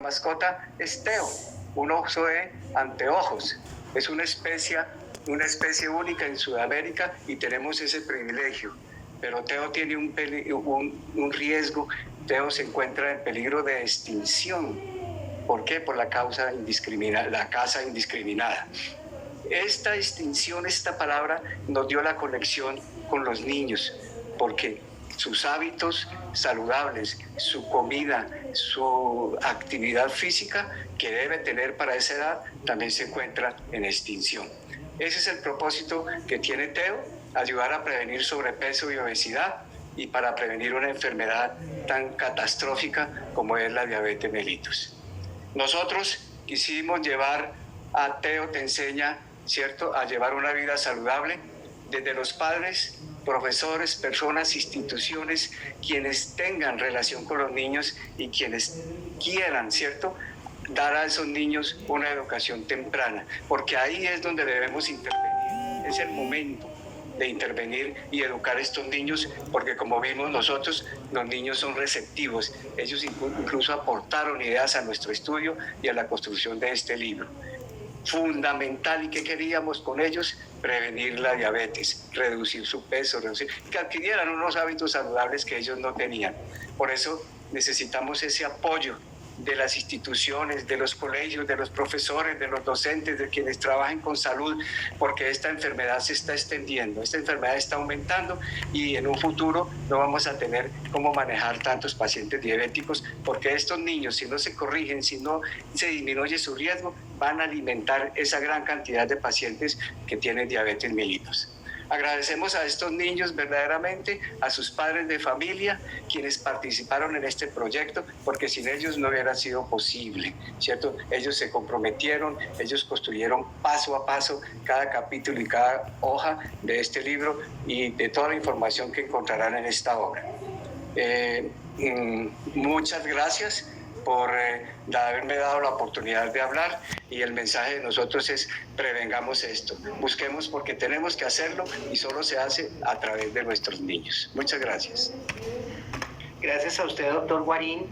mascota es Teo, un oso de anteojos. Es una especie única en Sudamérica y tenemos ese privilegio. Pero Teo tiene un riesgo. Teo se encuentra en peligro de extinción. ¿Por qué? Por la caza indiscriminada. Esta extinción, esta palabra, nos dio la conexión con los niños, porque sus hábitos saludables, su comida, su actividad física que debe tener para esa edad, también se encuentra en extinción. Ese es el propósito que tiene Teo, ayudar a prevenir sobrepeso y obesidad y para prevenir una enfermedad tan catastrófica como es la diabetes mellitus. Nosotros quisimos llevar a Teo Te Enseña, ¿cierto?, a llevar una vida saludable desde los padres, profesores, personas, instituciones, quienes tengan relación con los niños y quienes quieran, ¿cierto?, dar a esos niños una educación temprana, porque ahí es donde debemos intervenir, es el momento de intervenir y educar a estos niños, porque como vimos nosotros, los niños son receptivos, ellos incluso aportaron ideas a nuestro estudio y a la construcción de este libro. Fundamental, ¿y qué queríamos con ellos? Prevenir la diabetes, reducir su peso, que adquirieran unos hábitos saludables que ellos no tenían. Por eso necesitamos ese apoyo de las instituciones, de los colegios, de los profesores, de los docentes, de quienes trabajen con salud, porque esta enfermedad se está extendiendo, esta enfermedad está aumentando y en un futuro no vamos a tener cómo manejar tantos pacientes diabéticos, porque estos niños, si no se corrigen, si no se disminuye su riesgo, van a alimentar esa gran cantidad de pacientes que tienen diabetes mellitus. Agradecemos a estos niños verdaderamente, a sus padres de familia, quienes participaron en este proyecto, porque sin ellos no hubiera sido posible, ¿cierto? Ellos se comprometieron, ellos construyeron paso a paso cada capítulo y cada hoja de este libro y de toda la información que encontrarán en esta obra. Muchas gracias por haberme dado la oportunidad de hablar, y el mensaje de nosotros es: prevengamos esto, busquemos, porque tenemos que hacerlo y solo se hace a través de nuestros niños. Muchas gracias. Gracias a usted, doctor Guarín.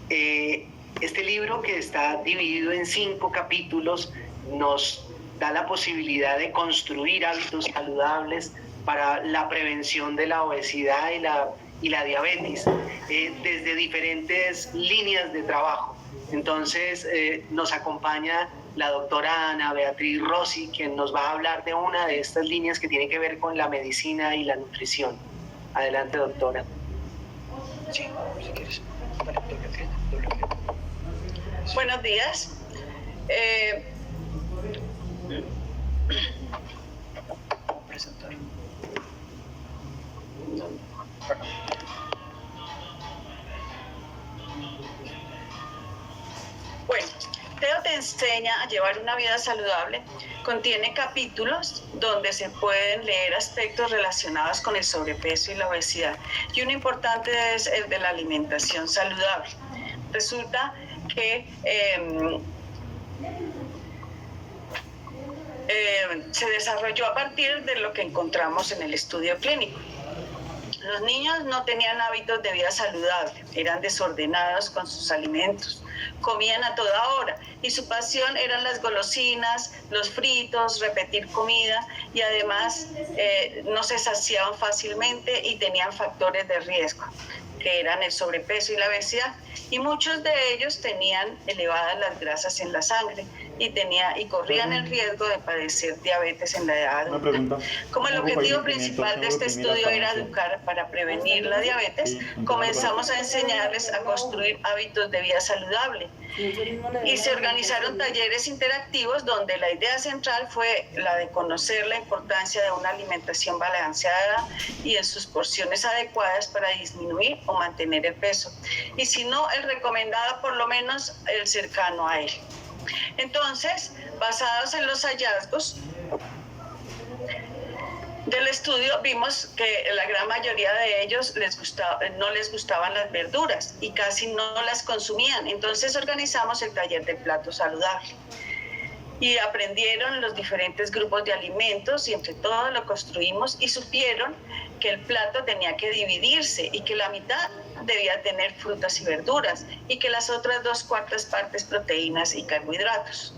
Este libro, que está dividido en 5 capítulos, nos da la posibilidad de construir hábitos saludables para la prevención de la obesidad y la diabetes, desde diferentes líneas de trabajo. Entonces nos acompaña la doctora Ana Beatriz Rossi, quien nos va a hablar de una de estas líneas que tiene que ver con la medicina y la nutrición. Adelante, doctora. Sí, si quieres. Buenos días. Presentar. Bueno, Teo Te Enseña a llevar una vida saludable contiene capítulos donde se pueden leer aspectos relacionados con el sobrepeso y la obesidad, y uno importante es el de la alimentación saludable. Resulta que se desarrolló a partir de lo que encontramos en el estudio clínico. Los niños no tenían hábitos de vida saludable, eran desordenados con sus alimentos, comían a toda hora y su pasión eran las golosinas, los fritos, repetir comida, y además no se saciaban fácilmente y tenían factores de riesgo, que eran el sobrepeso y la obesidad, y muchos de ellos tenían elevadas las grasas en la sangre y corrían el riesgo de padecer diabetes en la edad adulta. Como el objetivo principal de este estudio era educar para prevenir la diabetes, comenzamos a enseñarles a construir hábitos de vida saludable, y se organizaron talleres interactivos donde la idea central fue la de conocer la importancia de una alimentación balanceada y en sus porciones adecuadas para disminuir o mantener el peso, y si no, el recomendado, por lo menos el cercano a él. Entonces, basados en los hallazgos del estudio, vimos que la gran mayoría de ellos no les gustaban las verduras y casi no las consumían. Entonces organizamos el taller de plato saludable y aprendieron los diferentes grupos de alimentos, y entre todos lo construimos, y supieron que el plato tenía que dividirse y que la mitad debía tener frutas y verduras y que las otras 2/4 partes proteínas y carbohidratos.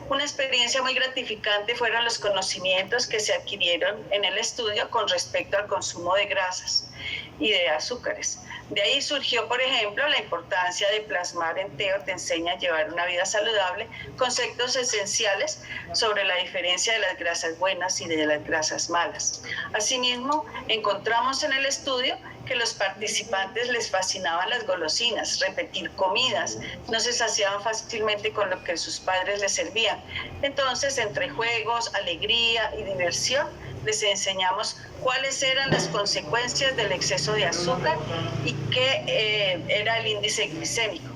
Una experiencia muy gratificante fueron los conocimientos que se adquirieron en el estudio con respecto al consumo de grasas y de azúcares. De ahí surgió, por ejemplo, la importancia de plasmar en Teo te enseña a llevar una vida saludable, conceptos esenciales sobre la diferencia de las grasas buenas y de las grasas malas. Asimismo, encontramos en el estudio que los participantes les fascinaban las golosinas, repetir comidas, no se saciaban fácilmente con lo que sus padres les servían. Entonces, entre juegos, alegría y diversión, les enseñamos cuáles eran las consecuencias del exceso de azúcar y qué era el índice glicémico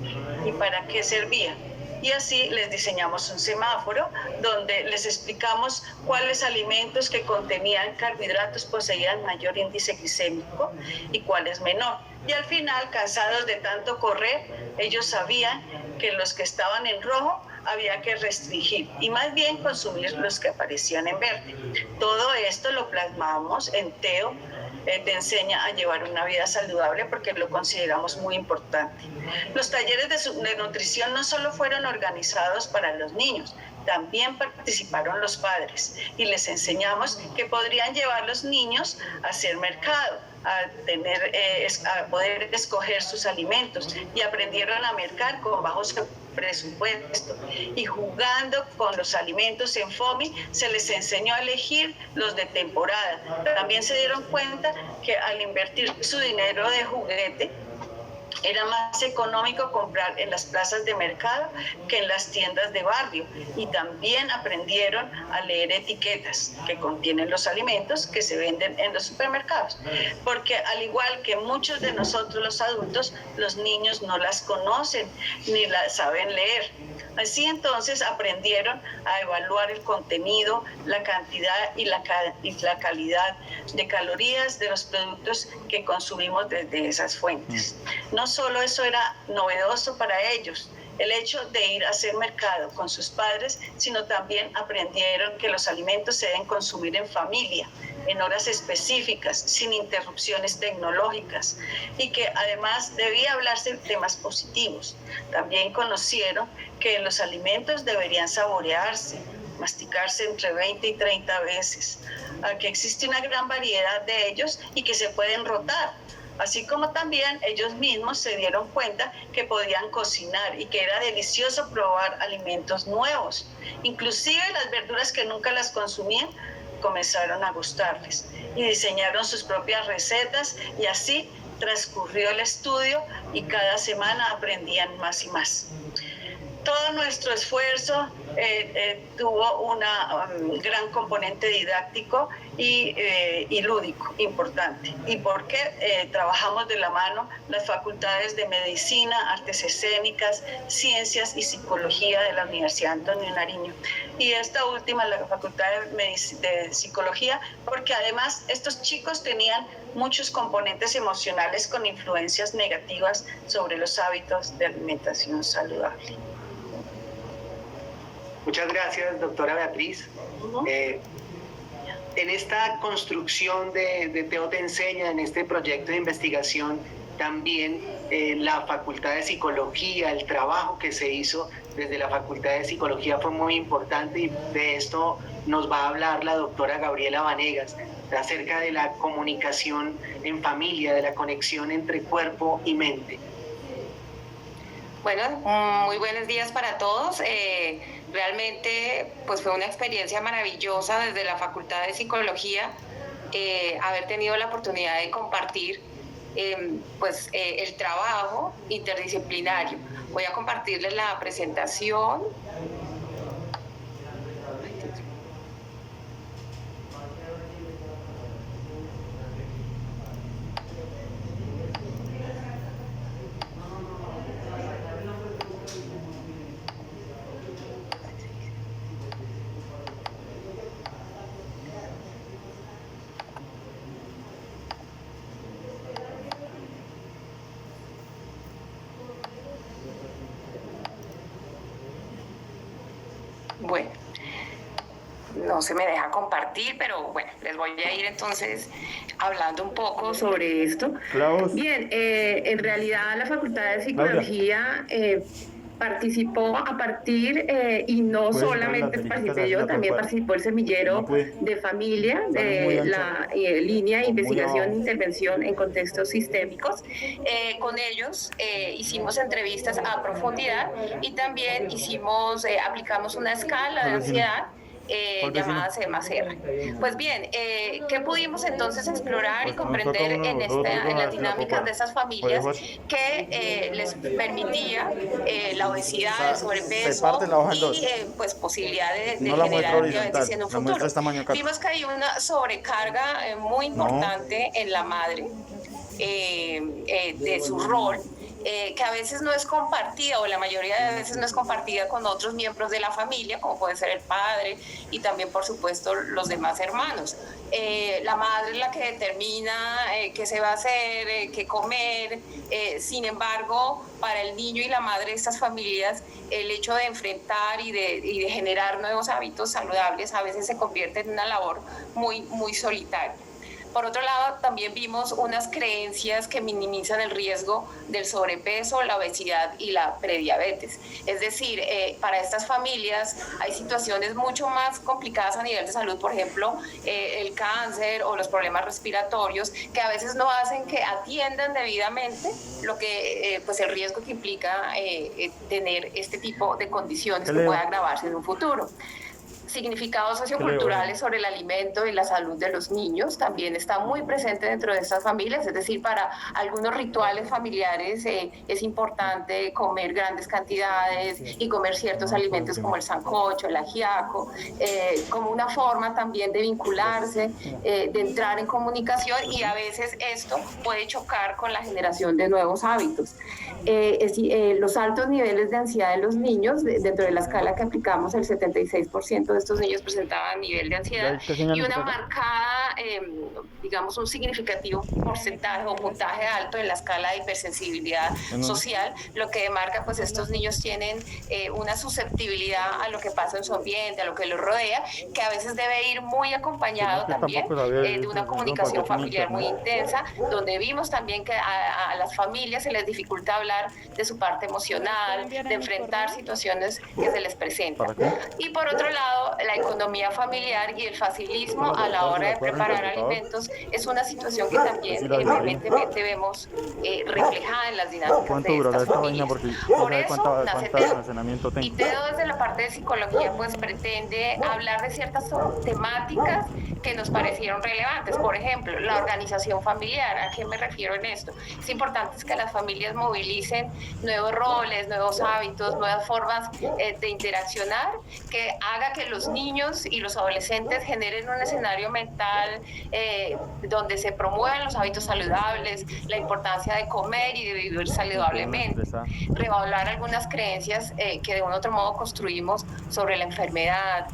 y para qué servía. Y así les diseñamos un semáforo donde les explicamos cuáles alimentos que contenían carbohidratos poseían mayor índice glicémico y cuáles menor. Y al final, cansados de tanto correr, ellos sabían que los que estaban en rojo había que restringir y más bien consumir los que aparecían en verde. Todo esto lo plasmamos en Teo te enseña a llevar una vida saludable porque lo consideramos muy importante. Los talleres de nutrición no solo fueron organizados para los niños, también participaron los padres y les enseñamos que podrían llevar los niños a hacer mercado, a poder escoger sus alimentos y aprendieron a mercar con bajos presupuesto y jugando con los alimentos en FOMI se les enseñó a elegir los de temporada. También se dieron cuenta que al invertir su dinero de juguete era más económico comprar en las plazas de mercado que en las tiendas de barrio y también aprendieron a leer etiquetas que contienen los alimentos que se venden en los supermercados, porque al igual que muchos de nosotros los adultos, los niños no las conocen ni las saben leer. Así entonces aprendieron a evaluar el contenido, la cantidad y la calidad de calorías de los productos que consumimos desde esas fuentes. No solo eso era novedoso para ellos, el hecho de ir a hacer mercado con sus padres, sino también aprendieron que los alimentos se deben consumir en familia, en horas específicas, sin interrupciones tecnológicas, y que además debía hablarse de temas positivos. También conocieron que los alimentos deberían saborearse, masticarse entre 20 y 30 veces, que existe una gran variedad de ellos y que se pueden rotar. Así como también ellos mismos se dieron cuenta que podían cocinar y que era delicioso probar alimentos nuevos. Inclusive las verduras que nunca las consumían comenzaron a gustarles y diseñaron sus propias recetas y así transcurrió el estudio y cada semana aprendían más y más. Todo nuestro esfuerzo tuvo una gran componente didáctico y lúdico importante. ¿Y por qué? Trabajamos de la mano las facultades de Medicina, Artes Escénicas, Ciencias y Psicología de la Universidad Antonio Nariño. Y esta última, la Facultad de Psicología, porque además estos chicos tenían muchos componentes emocionales con influencias negativas sobre los hábitos de alimentación saludable. Muchas gracias, doctora Beatriz. En esta construcción de Teo te enseña, en este proyecto de investigación, también la Facultad de Psicología, el trabajo que se hizo desde la Facultad de Psicología fue muy importante y de esto nos va a hablar la doctora Gabriela Vanegas acerca de la comunicación en familia, de la conexión entre cuerpo y mente. Bueno, muy buenos días para todos. Realmente pues fue una experiencia maravillosa desde la Facultad de Psicología haber tenido la oportunidad de compartir el trabajo interdisciplinario. Voy a compartirles la presentación. Bueno, no se me deja compartir, pero bueno, les voy a ir entonces hablando un poco sobre esto. Bien, en realidad la Facultad de Psicología participó a partir, y no solamente participé yo, también participó el semillero de familia, de la línea de investigación e intervención en contextos sistémicos. Con ellos hicimos entrevistas a profundidad y también aplicamos una escala de ansiedad llamada C+R. Pues bien, ¿qué pudimos entonces explorar y comprender en las dinámicas de estas familias que les permitía la obesidad, el sobrepeso y pues posibilidad de generar diabetes en un futuro? Vimos que hay una sobrecarga muy importante en la madre de su rol, que a veces no es compartida, o la mayoría de veces no es compartida con otros miembros de la familia, como puede ser el padre y también, por supuesto, los demás hermanos. La madre es la que determina qué se va a hacer, qué comer. Sin embargo, para el niño y la madre de estas familias, el hecho de enfrentar y de generar nuevos hábitos saludables a veces se convierte en una labor muy, muy solitaria. Por otro lado, también vimos unas creencias que minimizan el riesgo del sobrepeso, la obesidad y la prediabetes. Es decir, para estas familias hay situaciones mucho más complicadas a nivel de salud, por ejemplo, el cáncer o los problemas respiratorios, que a veces no hacen que atiendan debidamente lo que, pues el riesgo que implica tener este tipo de condiciones que puede agravarse en un futuro. Significados socioculturales sobre el alimento y la salud de los niños también está muy presente dentro de estas familias, es decir, para algunos rituales familiares es importante comer grandes cantidades y comer ciertos alimentos como el sancocho, el ajiaco, como una forma también de vincularse, de entrar en comunicación, y a veces esto puede chocar con la generación de nuevos hábitos. Los altos niveles de ansiedad de los niños, dentro de la escala que aplicamos, el 76% de estos niños presentaban nivel de ansiedad y una marcada, digamos, un significativo porcentaje o puntaje alto en la escala de hipersensibilidad social, lo que demarca pues estos niños tienen una susceptibilidad a lo que pasa en su ambiente, a lo que los rodea, que a veces debe ir muy acompañado también de una comunicación familiar muy intensa, donde vimos también que a las familias se les dificulta hablar de su parte emocional, de enfrentar situaciones que se les presentan. Y por otro lado, la economía familiar y el facilismo a la hora de preparar alimentos es una situación que también evidentemente vemos reflejada en las dinámicas de estas familias. Por eso nace TEDO. Y TEDO desde la parte de psicología pues pretende hablar de ciertas temáticas que nos parecieron relevantes. Por ejemplo, la organización familiar. ¿A qué me refiero en esto? Es importante que las familias movilicen nuevos roles, nuevos hábitos, nuevas formas de interaccionar, que haga que los niños y los adolescentes generen un escenario mental donde se promuevan los hábitos saludables, la importancia de comer y de vivir saludablemente, reevaluar algunas creencias que de un otro modo construimos sobre la enfermedad,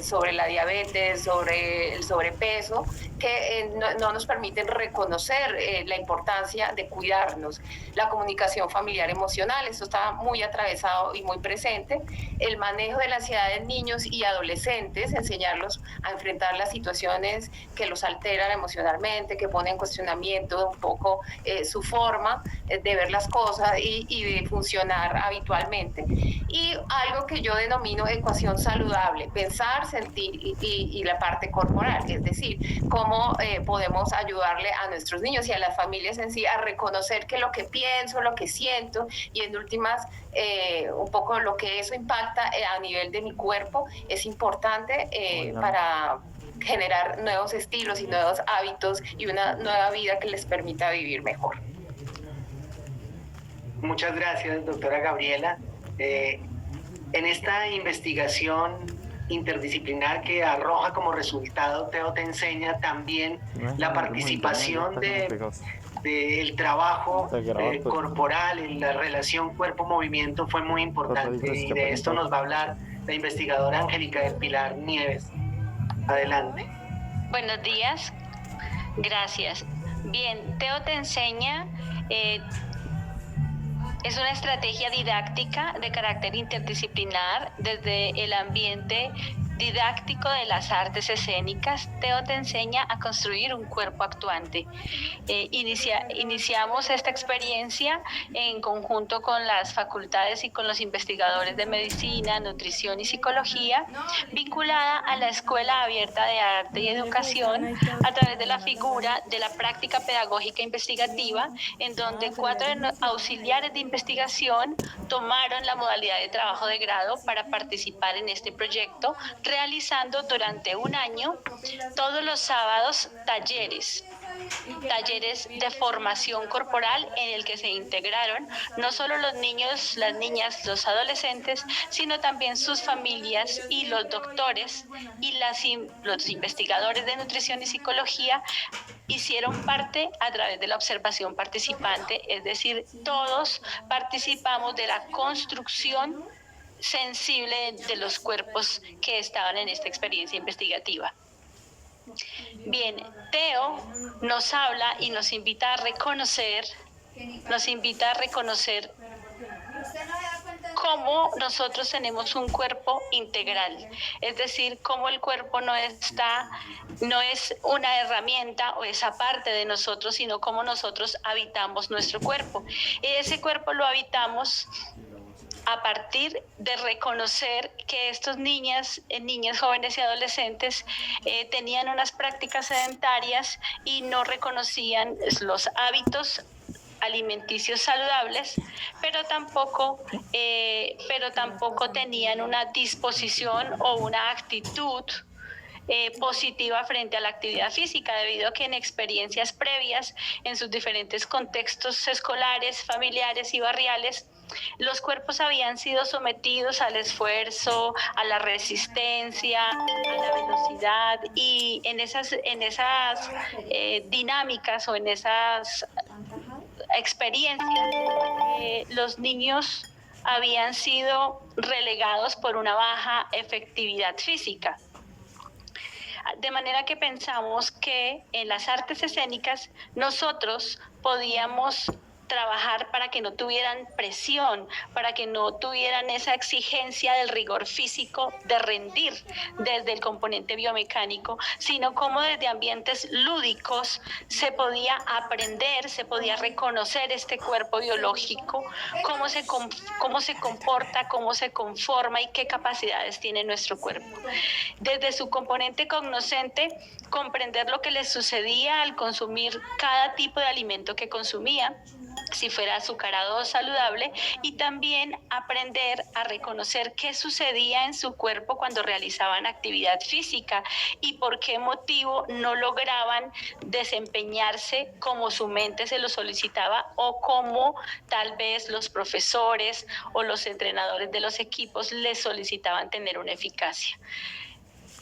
sobre la diabetes, sobre el sobrepeso, que no nos permiten reconocer la importancia de cuidarnos. La comunicación familiar emocional, esto está muy atravesado y muy presente. El manejo de la ansiedad en niños y adolescentes, enseñarlos a enfrentar las situaciones que los alteran emocionalmente, que ponen en cuestionamiento un poco su forma de ver las cosas y de funcionar habitualmente. Y algo que yo denomino ecuación saludable, pensar, sentir y la parte corporal, es decir, cómo podemos ayudarle a nuestros niños y a las familias en sí a reconocer que lo que pienso, lo que siento y en últimas un poco lo que eso impacta a nivel de mi cuerpo es importante para generar nuevos estilos y nuevos hábitos y una nueva vida que les permita vivir mejor. Muchas gracias, doctora Gabriela. En esta investigación interdisciplinar que arroja como resultado TEDO Te Enseña también la participación del trabajo corporal en la relación cuerpo-movimiento fue muy importante, y de esto nos va a hablar la investigadora Angélica del Pilar Nieves. Adelante. Buenos días, gracias. Bien, TEDO Te Enseña es una estrategia didáctica de carácter interdisciplinar desde el ambiente didáctico de las artes escénicas, Teo te enseña a construir un cuerpo actuante. Iniciamos esta experiencia en conjunto con las facultades y con los investigadores de medicina, nutrición y psicología, vinculada a la Escuela Abierta de Arte y Educación a través de la figura de la práctica pedagógica investigativa, en donde 4 auxiliares de investigación tomaron la modalidad de trabajo de grado para participar en este proyecto, realizando durante un año, todos los sábados, talleres de formación corporal en el que se integraron no solo los niños, las niñas, los adolescentes, sino también sus familias y los doctores y los investigadores de nutrición y psicología hicieron parte a través de la observación participante, es decir, todos participamos de la construcción sensible de los cuerpos que estaban en esta experiencia investigativa. Bien, Teo nos habla y nos invita a reconocer cómo nosotros tenemos un cuerpo integral, es decir, cómo el cuerpo no es una herramienta o esa parte de nosotros, sino cómo nosotros habitamos nuestro cuerpo. Ese cuerpo lo habitamos a partir de reconocer que estos niños, jóvenes y adolescentes tenían unas prácticas sedentarias y no reconocían los hábitos alimenticios saludables, pero tampoco tenían una disposición o una actitud positiva frente a la actividad física, debido a que en experiencias previas, en sus diferentes contextos escolares, familiares y barriales, los cuerpos habían sido sometidos al esfuerzo, a la resistencia, a la velocidad, y en esas dinámicas o en esas experiencias, los niños habían sido relegados por una baja efectividad física. De manera que pensamos que en las artes escénicas nosotros podíamos trabajar para que no tuvieran presión, para que no tuvieran esa exigencia del rigor físico de rendir desde el componente biomecánico, sino como desde ambientes lúdicos se podía aprender, se podía reconocer este cuerpo biológico, cómo se comporta, cómo se conforma y qué capacidades tiene nuestro cuerpo. Desde su componente cognoscente, comprender lo que les sucedía al consumir cada tipo de alimento que consumía, si fuera azucarado o saludable, y también aprender a reconocer qué sucedía en su cuerpo cuando realizaban actividad física y por qué motivo no lograban desempeñarse como su mente se lo solicitaba o como tal vez los profesores o los entrenadores de los equipos les solicitaban tener una eficacia.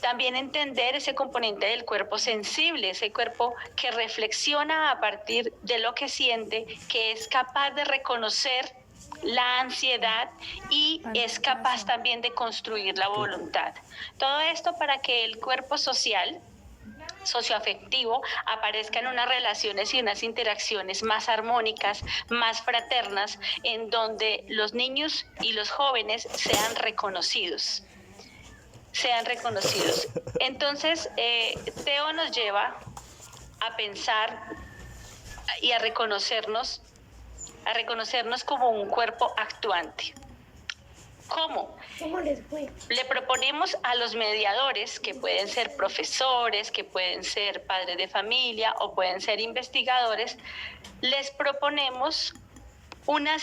También entender ese componente del cuerpo sensible, ese cuerpo que reflexiona a partir de lo que siente, que es capaz de reconocer la ansiedad y es capaz también de construir la voluntad. Todo esto para que el cuerpo socioafectivo aparezca en unas relaciones y unas interacciones más armónicas, más fraternas, en donde los niños y los jóvenes sean reconocidos. Entonces, Teo nos lleva a pensar y a reconocernos como un cuerpo actuante. ¿Cómo? ¿Cómo les fue? Le proponemos a los mediadores, que pueden ser profesores, que pueden ser padres de familia o pueden ser investigadores, les proponemos una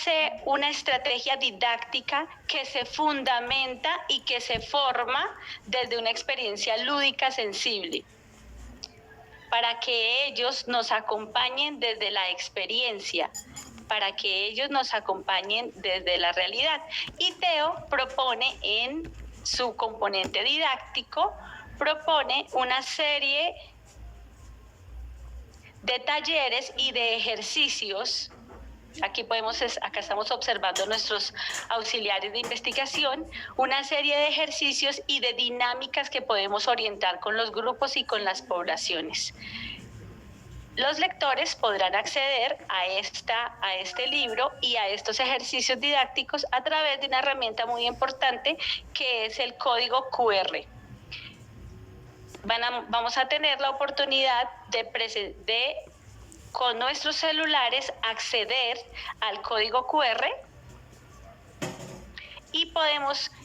estrategia didáctica que se fundamenta y que se forma desde una experiencia lúdica sensible, para que ellos nos acompañen desde la experiencia, para que ellos nos acompañen desde la realidad. Y Teo propone en su componente didáctico, propone una serie de talleres y de ejercicios. Acá estamos observando nuestros auxiliares de investigación, una serie de ejercicios y de dinámicas que podemos orientar con los grupos y con las poblaciones. Los lectores podrán acceder a este libro y a estos ejercicios didácticos a través de una herramienta muy importante que es el código QR. vamos a tener la oportunidad de con nuestros celulares acceder al código QR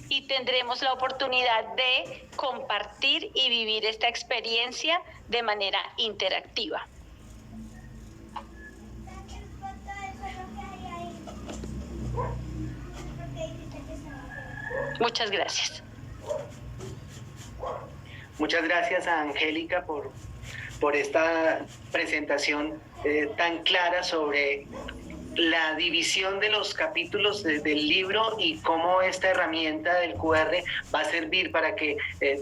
y tendremos la oportunidad de compartir y vivir esta experiencia de manera interactiva. Muchas gracias. Muchas gracias a Angélica por esta presentación tan clara sobre la división de los capítulos del libro y cómo esta herramienta del QR va a servir para que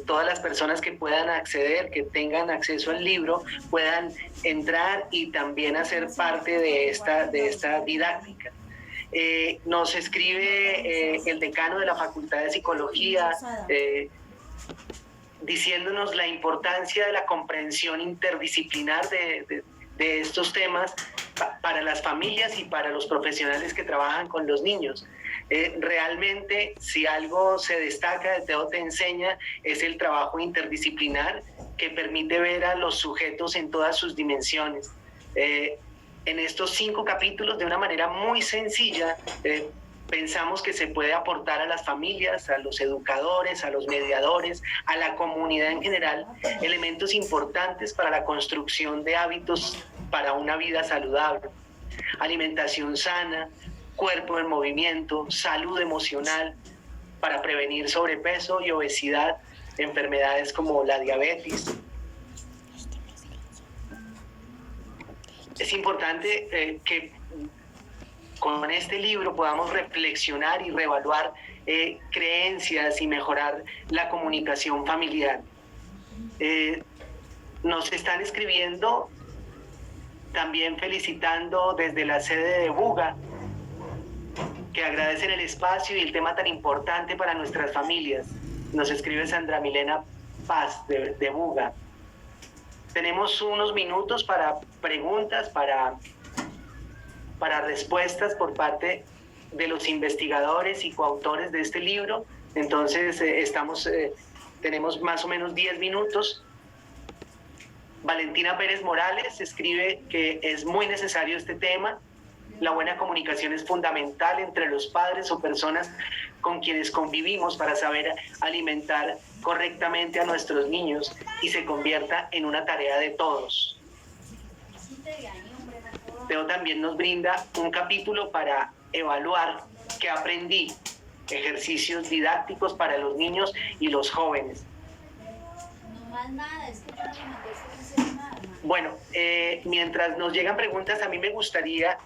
todas las personas que puedan acceder, que tengan acceso al libro, puedan entrar y también hacer parte de esta didáctica. Nos escribe el decano de la Facultad de Psicología diciéndonos la importancia de la comprensión interdisciplinar de estos temas para las familias y para los profesionales que trabajan con los niños. Realmente, si algo se destaca de Teo Te Enseña, es el trabajo interdisciplinar que permite ver a los sujetos en todas sus dimensiones. En estos 5 capítulos, de una manera muy sencilla, pensamos que se puede aportar a las familias, a los educadores, a los mediadores, a la comunidad en general, elementos importantes para la construcción de hábitos para una vida saludable. Alimentación sana, cuerpo en movimiento, salud emocional, para prevenir sobrepeso y obesidad, enfermedades como la diabetes. Es importante que con este libro podamos reflexionar y reevaluar creencias y mejorar la comunicación familiar. Nos están escribiendo también felicitando desde la sede de Buga, que agradecen el espacio y el tema tan importante para nuestras familias. Nos escribe Sandra Milena Paz de Buga. Tenemos unos minutos para preguntas, para respuestas por parte de los investigadores y coautores de este libro. Entonces tenemos más o menos 10 minutos. Valentina Pérez Morales escribe que es muy necesario este tema. La buena comunicación es fundamental entre los padres o personas con quienes convivimos para saber alimentar correctamente a nuestros niños y se convierta en una tarea de todos. Teo también nos brinda un capítulo para evaluar qué aprendí, ejercicios didácticos para los niños y los jóvenes. Bueno, mientras nos llegan preguntas, a mí me gustaría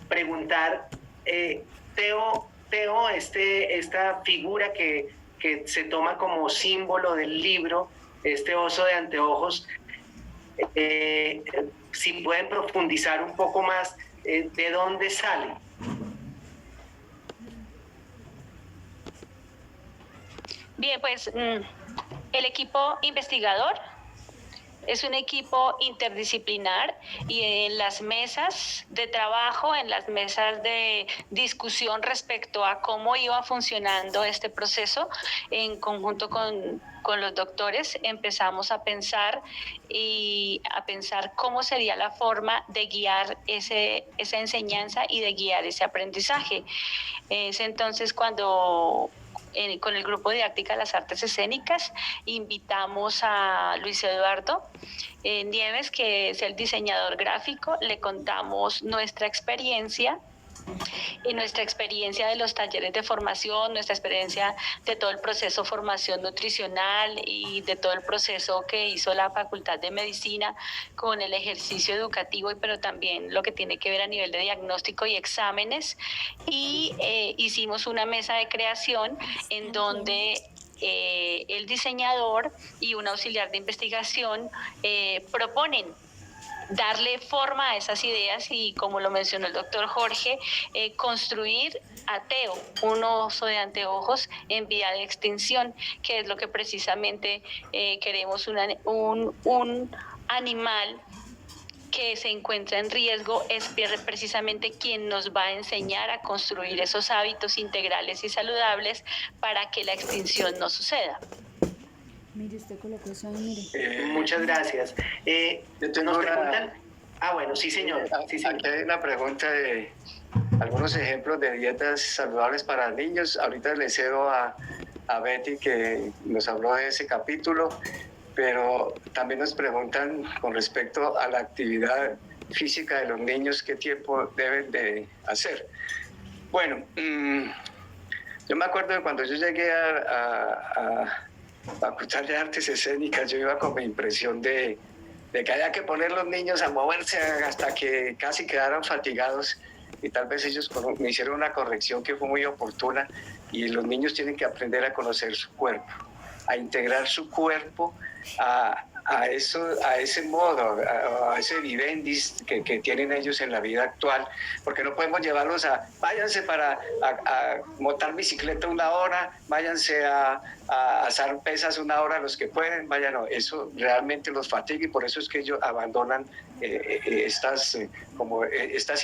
preguntar, Teo, esta figura que se toma como símbolo del libro, este oso de anteojos, si pueden profundizar un poco más, ¿de dónde sale? Bien, pues el equipo investigador es un equipo interdisciplinar y en las mesas de trabajo, en las mesas de discusión respecto a cómo iba funcionando este proceso, en conjunto con los doctores empezamos a pensar cómo sería la forma de guiar esa enseñanza y de guiar ese aprendizaje. Es entonces cuando con el grupo de Didáctica de las Artes Escénicas invitamos a Luis Eduardo Nieves, que es el diseñador gráfico. Le contamos nuestra experiencia de los talleres de formación, nuestra experiencia de todo el proceso de formación nutricional y de todo el proceso que hizo la Facultad de Medicina con el ejercicio educativo, pero también lo que tiene que ver a nivel de diagnóstico y exámenes. Y hicimos una mesa de creación en donde el diseñador y un auxiliar de investigación proponen darle forma a esas ideas y, como lo mencionó el doctor Jorge, construir a Teo, un oso de anteojos en vía de extinción, que es lo que precisamente queremos, un animal que se encuentra en riesgo, es precisamente quien nos va a enseñar a construir esos hábitos integrales y saludables para que la extinción no suceda. Mire, usted colocó eso ahí, mire. Muchas gracias. Yo tengo Nos una- preguntan... Bueno, sí señor. Sí, señor. Aquí hay una pregunta de algunos ejemplos de dietas saludables para niños. Ahorita le cedo a Betty, que nos habló de ese capítulo, pero también nos preguntan con respecto a la actividad física de los niños, qué tiempo deben de hacer. Bueno, yo me acuerdo de cuando yo llegué a Facultad de Artes Escénicas, yo iba con mi impresión de que había que poner los niños a moverse hasta que casi quedaran fatigados, y tal vez ellos me hicieron una corrección que fue muy oportuna, y los niños tienen que aprender a conocer su cuerpo, a integrar su cuerpo a ese modo, a ese vivendis que tienen ellos en la vida actual, porque no podemos llevarlos váyanse a montar bicicleta 1 hora, váyanse a hacer pesas 1 hora los que pueden, eso realmente los fatiga, y por eso es que ellos abandonan estas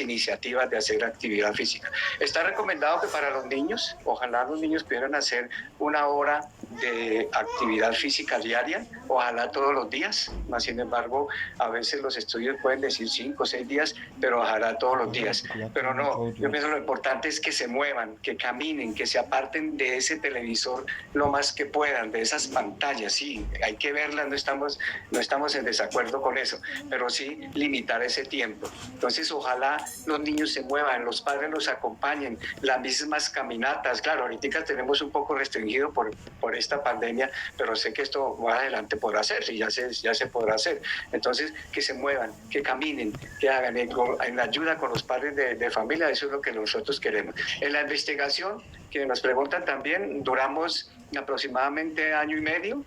iniciativas de hacer actividad física. Está recomendado que para los niños, ojalá los niños pudieran hacer 1 hora de actividad física diaria, ojalá todos los días, más sin embargo, a veces los estudios pueden decir 5 o 6 días, pero ojalá todos los días. Pero no, yo pienso lo importante es que se muevan, que caminen, que se aparten de ese televisor lo más que puedan, de esas pantallas. Sí, hay que verlas, no estamos en desacuerdo con eso, pero sí limitar ese tiempo. Entonces, ojalá los niños se muevan, los padres los acompañen, las mismas caminatas. Claro, ahorita tenemos un poco restringido por esta pandemia, pero sé que esto más adelante podrá hacerse, ya se podrá hacer. Entonces, que se muevan, que caminen, que hagan en la ayuda con los padres de familia. Eso es lo que nosotros queremos. En la investigación, que nos preguntan también, duramos aproximadamente 1 año y medio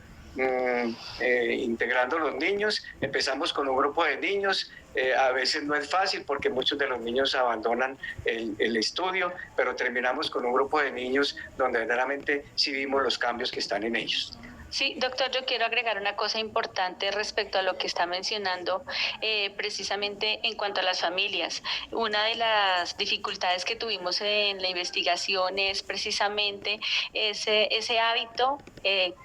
integrando los niños. Empezamos con un grupo de niños. A veces no es fácil porque muchos de los niños abandonan el estudio, pero terminamos con un grupo de niños donde verdaderamente sí vimos los cambios que están en ellos. Sí, doctor, yo quiero agregar una cosa importante respecto a lo que está mencionando, precisamente en cuanto a las familias. Una de las dificultades que tuvimos en la investigación es precisamente ese hábito,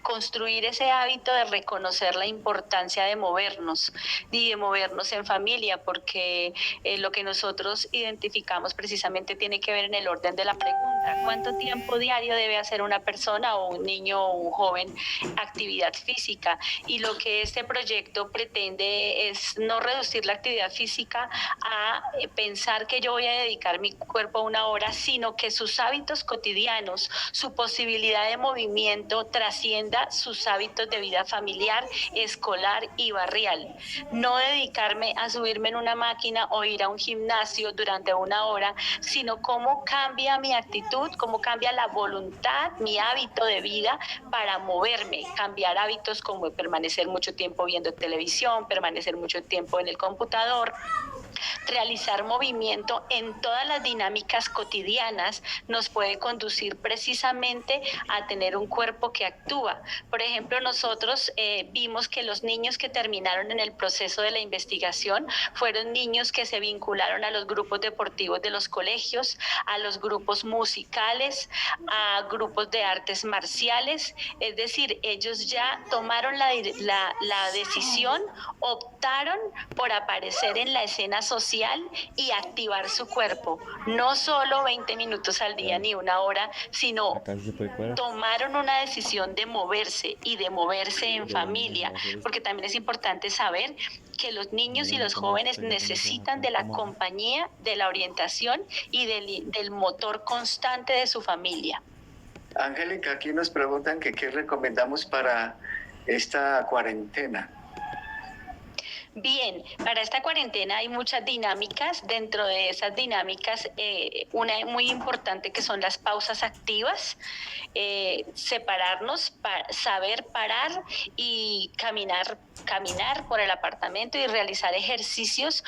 construir ese hábito de reconocer la importancia de movernos y de movernos en familia, porque lo que nosotros identificamos precisamente tiene que ver en el orden de la pregunta: ¿cuánto tiempo diario debe hacer una persona o un niño o un joven actividad física? Y lo que este proyecto pretende es no reducir la actividad física a pensar que yo voy a dedicar mi cuerpo a 1 hora, sino que sus hábitos cotidianos, su posibilidad de movimiento trascienda sus hábitos de vida familiar, escolar y barrial. No dedicarme a subirme en una máquina o ir a un gimnasio durante 1 hora, sino cómo cambia mi actitud, cómo cambia la voluntad, mi hábito de vida para moverme, cambiar hábitos como permanecer mucho tiempo viendo televisión, permanecer mucho tiempo en el computador. Realizar movimiento en todas las dinámicas cotidianas nos puede conducir precisamente a tener un cuerpo que actúa. Por ejemplo, nosotros vimos que los niños que terminaron en el proceso de la investigación fueron niños que se vincularon a los grupos deportivos de los colegios, a los grupos musicales, a grupos de artes marciales. Es decir, ellos ya tomaron la decisión, optaron por aparecer en la escena social y activar su cuerpo. No solo 20 minutos al día ni 1 hora, sino tomaron una decisión de moverse y de moverse en familia, porque también es importante saber que los niños y los jóvenes necesitan de la compañía, de la orientación y del motor constante de su familia. Angélica, aquí nos preguntan que qué recomendamos para esta cuarentena. Bien, para esta cuarentena hay muchas dinámicas. Dentro de esas dinámicas, una muy importante que son las pausas activas, separarnos, saber parar y caminar por el apartamento y realizar ejercicios.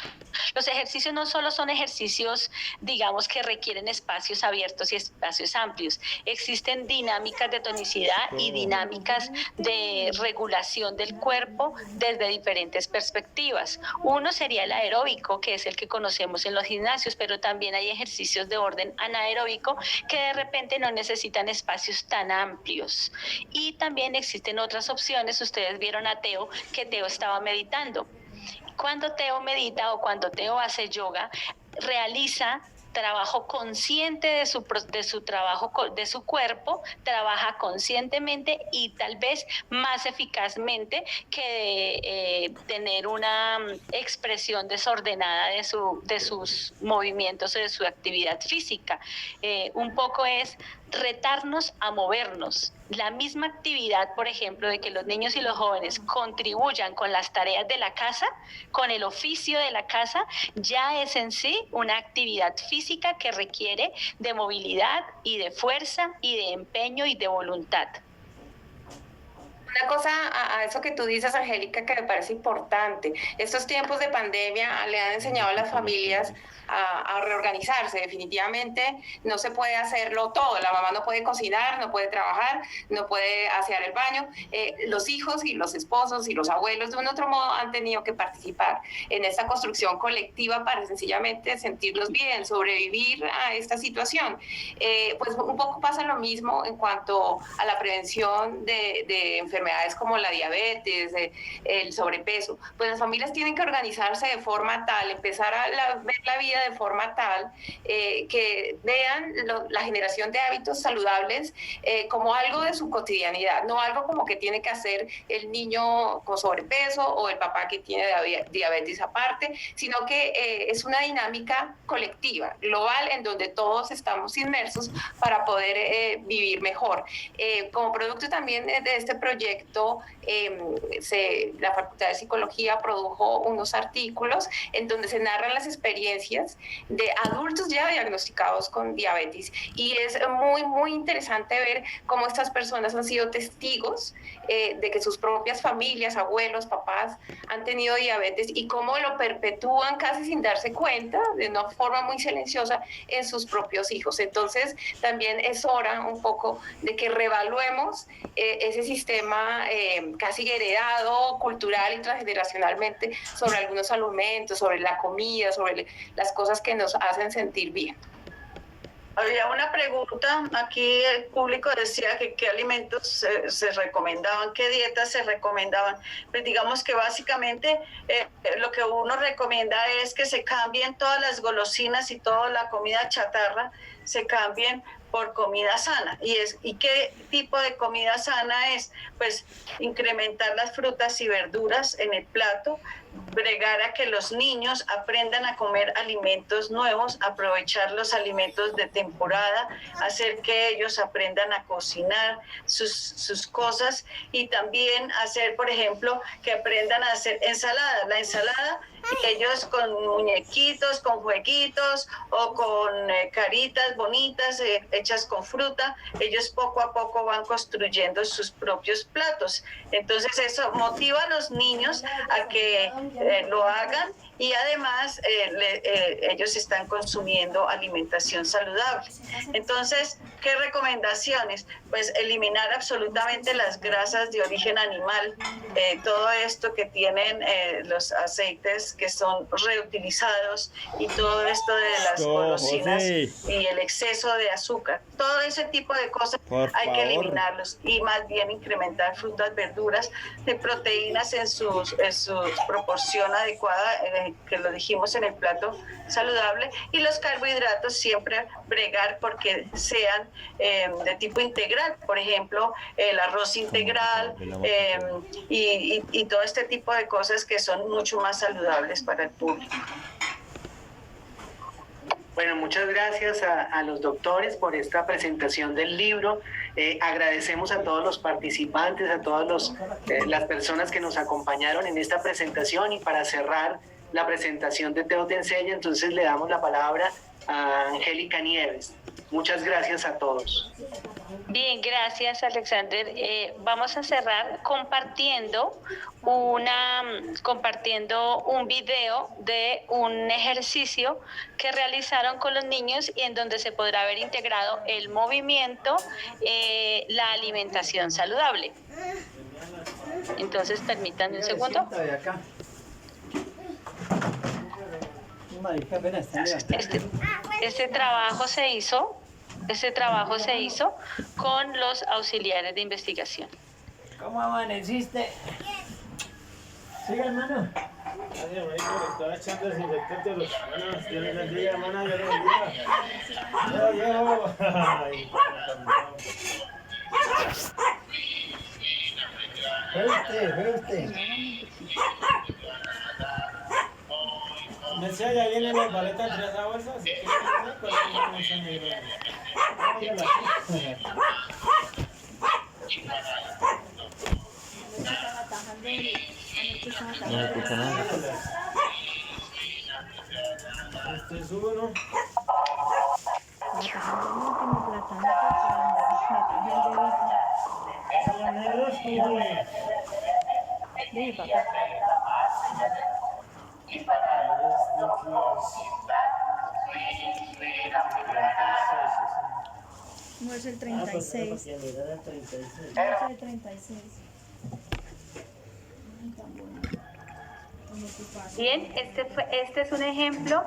Los ejercicios no solo son ejercicios, digamos, que requieren espacios abiertos y espacios amplios. Existen dinámicas de tonicidad y dinámicas de regulación del cuerpo desde diferentes perspectivas. activas. Uno sería el aeróbico, que es el que conocemos en los gimnasios, pero también hay ejercicios de orden anaeróbico que de repente no necesitan espacios tan amplios. Y también existen otras opciones. Ustedes vieron a Teo, que Teo estaba meditando. Cuando Teo medita o cuando Teo hace yoga, realiza trabajo consciente de su trabajo, de su cuerpo, trabaja conscientemente y tal vez más eficazmente que tener una expresión desordenada de sus movimientos o de su actividad física. Un poco es retarnos a movernos. La misma actividad, por ejemplo, de que los niños y los jóvenes contribuyan con las tareas de la casa, con el oficio de la casa, ya es en sí una actividad física que requiere de movilidad y de fuerza y de empeño y de voluntad. Una cosa a eso que tú dices, Angélica, que me parece importante. Estos tiempos de pandemia le han enseñado a las familias a reorganizarse. Definitivamente no se puede hacerlo todo. La mamá no puede cocinar, no puede trabajar, no puede asear el baño. Los hijos y los esposos y los abuelos de un otro modo han tenido que participar en esta construcción colectiva para sencillamente sentirnos bien, sobrevivir a esta situación. Pues un poco pasa lo mismo en cuanto a la prevención de enfermedades como la diabetes, el sobrepeso. Pues las familias tienen que organizarse de forma tal, empezar a ver la vida de forma tal que vean la generación de hábitos saludables como algo de su cotidianidad, no algo como que tiene que hacer el niño con sobrepeso o el papá que tiene diabetes aparte, sino que es una dinámica colectiva, global, en donde todos estamos inmersos para poder vivir mejor. Como producto también de este proyecto, la Facultad de Psicología produjo unos artículos en donde se narran las experiencias de adultos ya diagnosticados con diabetes, y es muy, muy interesante ver cómo estas personas han sido testigos de que sus propias familias, abuelos, papás han tenido diabetes y cómo lo perpetúan casi sin darse cuenta, de una forma muy silenciosa, en sus propios hijos. Entonces también es hora un poco de que reevaluemos ese sistema casi heredado cultural y transgeneracionalmente sobre algunos alimentos, sobre la comida, sobre las cosas que nos hacen sentir bien. Había una pregunta, aquí el público decía que qué alimentos se recomendaban, qué dietas se recomendaban. Pues digamos que básicamente lo que uno recomienda es que se cambien todas las golosinas y toda la comida chatarra, se cambien por comida sana. ¿Y qué tipo de comida sana es? Pues incrementar las frutas y verduras en el plato, bregar a que los niños aprendan a comer alimentos nuevos, aprovechar los alimentos de temporada, hacer que ellos aprendan a cocinar sus cosas, y también hacer, por ejemplo, que aprendan a hacer ensalada. La ensalada, y ellos con muñequitos, con jueguitos o con caritas bonitas hechas con fruta, ellos poco a poco van construyendo sus propios platos. Entonces eso motiva a los niños a que lo hagan, y además ellos están consumiendo alimentación saludable. Entonces, ¿qué recomendaciones? Pues eliminar absolutamente las grasas de origen animal, todo esto que tienen los aceites que son reutilizados, y todo esto de las golosinas y el exceso de azúcar. Todo ese tipo de cosas hay que eliminarlos, y más bien incrementar frutas, verduras, de proteínas en su proporción adecuada, que lo dijimos en el plato saludable, y los carbohidratos siempre bregar porque sean de tipo integral, por ejemplo el arroz integral y todo este tipo de cosas que son mucho más saludables para el público. Bueno, muchas gracias a los doctores por esta presentación del libro. Agradecemos a todos los participantes, a todas las personas que nos acompañaron en esta presentación, y para cerrar la presentación de Teo Te Enseña, entonces le damos la palabra a Angélica Nieves. Muchas gracias a todos. Bien, gracias, Alexander. Vamos a cerrar compartiendo un video de un ejercicio que realizaron con los niños, y en donde se podrá ver integrado el movimiento, la alimentación saludable. Entonces, permítanme un segundo. Este trabajo se hizo con los auxiliares de investigación. ¿Cómo amaneciste? Siga, hermano. Ay, hermanito, le estaba echando desinfectante a los manos. Dios les bendiga, hermana, Dios les bendiga. Yo. Ay, ve usted. Me decía, ya viene la paleta entre esa bolsa, así que no puedo mucho negro. No escucho nada. Este es uno. ¿Son negros? Sí, papá. No es el 36. No es el 36. Bien, este es un ejemplo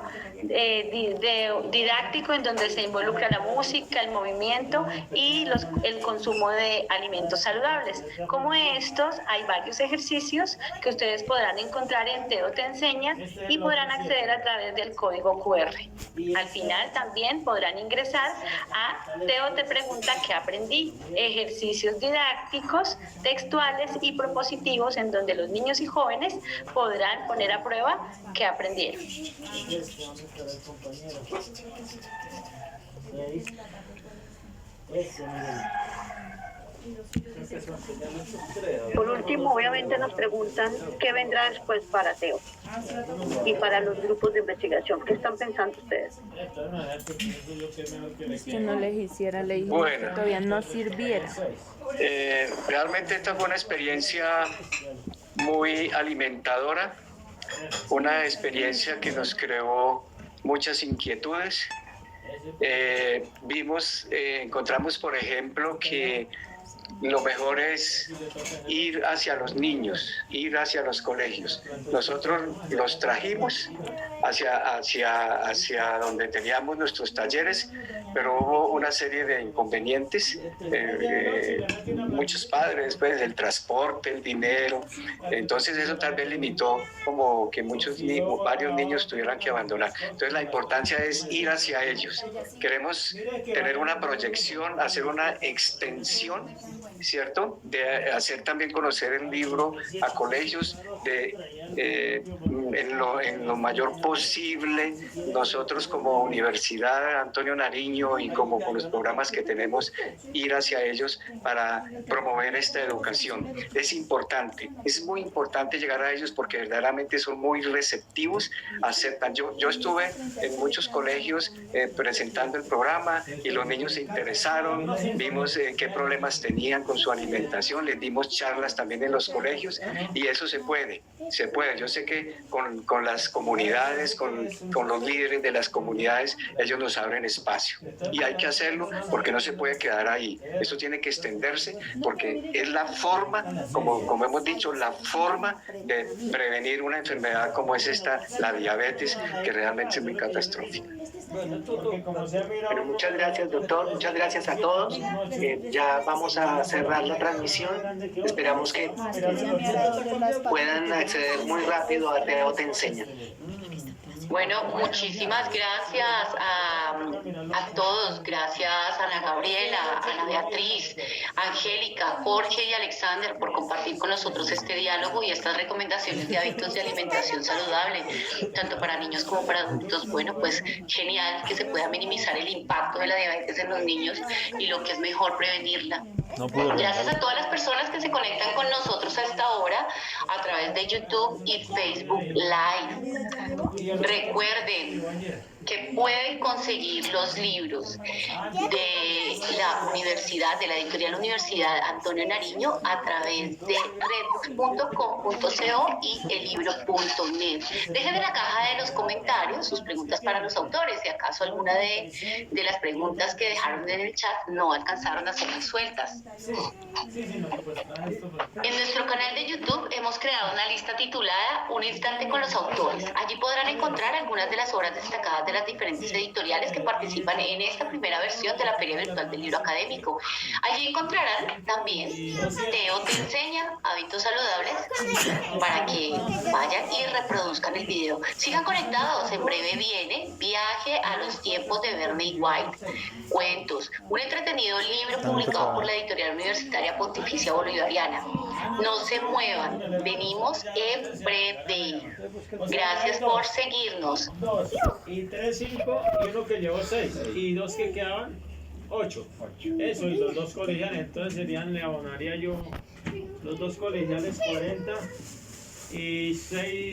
didáctico en donde se involucra la música, el movimiento y el consumo de alimentos saludables. Como estos, hay varios ejercicios que ustedes podrán encontrar en Teo Te Enseña y podrán acceder a través del código QR. Al final también podrán ingresar a Teo Te Pregunta ¿Qué aprendí? Ejercicios didácticos, textuales y propositivos en donde los niños y jóvenes podrán poner a prueba qué aprendieron. Por último, obviamente nos preguntan qué vendrá después para Teo y para los grupos de investigación. ¿Qué están pensando ustedes? Que no les hiciera, le dijimos Bueno. que todavía no sirviera. Realmente esta fue una experiencia muy alimentadora, una experiencia que nos creó muchas inquietudes. Encontramos, por ejemplo, que lo mejor es ir hacia los niños, ir hacia los colegios. Nosotros los trajimos hacia donde teníamos nuestros talleres, pero hubo una serie de inconvenientes, muchos padres, pues, el transporte, el dinero, entonces eso tal vez limitó como que varios niños tuvieran que abandonar. Entonces la importancia es ir hacia ellos. Queremos tener una proyección, hacer una extensión, ¿cierto? De hacer también conocer el libro a colegios, en lo mayor posible. Nosotros como Universidad Antonio Nariño y como con los programas que tenemos, ir hacia ellos para promover esta educación. Es importante, es muy importante llegar a ellos porque verdaderamente son muy receptivos, aceptan. Yo estuve en muchos colegios presentando el programa y los niños se interesaron, vimos qué problemas tenían con su alimentación, les dimos charlas también en los colegios y eso se puede. Yo sé que con las comunidades, con los líderes de las comunidades, ellos nos abren espacio y hay que hacerlo porque no se puede quedar ahí. Esto tiene que extenderse porque es la forma, como hemos dicho, la forma de prevenir una enfermedad como es esta, la diabetes, que realmente es muy catastrófica. Bueno, muchas gracias, doctor, muchas gracias a todos. Ya vamos a cerrar la transmisión. Esperamos que puedan acceder muy rápido a Teo Te Enseña. Bueno, muchísimas gracias a todos, gracias a Ana Gabriela, Ana Beatriz, Angélica, Jorge y Alexander por compartir con nosotros este diálogo y estas recomendaciones de hábitos de alimentación saludable, tanto para niños como para adultos. Bueno, pues genial que se pueda minimizar el impacto de la diabetes en los niños y lo que es mejor prevenirla. Gracias a todas las personas que se conectan con nosotros a esta hora a través de YouTube y Facebook Live. Recuerden que pueden conseguir los libros de la universidad, de la editorial Universidad Antonio Nariño, a través de redbooks.com.co y ellibro.net. Dejen en la caja de los comentarios sus preguntas para los autores, si acaso alguna de las preguntas que dejaron en el chat no alcanzaron a ser resueltas. En nuestro canal de YouTube hemos creado una lista titulada Un instante con los autores. Allí podrán encontrar algunas de las obras destacadas de las diferentes editoriales que participan en esta primera versión de la Feria Virtual del Libro Académico. Allí encontrarán también Teo te enseña hábitos saludables para que vayan y reproduzcan el video. Sigan conectados, en breve viene Viaje a los tiempos de Bernie White, cuentos, un entretenido libro publicado por la editorial universitaria Pontificia Bolivariana. No se muevan, venimos en breve. Gracias por seguirnos. 2 y 3, 5 y uno que llevó 6 y 2 que quedaban 8. Eso, y los 2 colegiales, entonces le abonaría yo los 2 colegiales 40 y 6.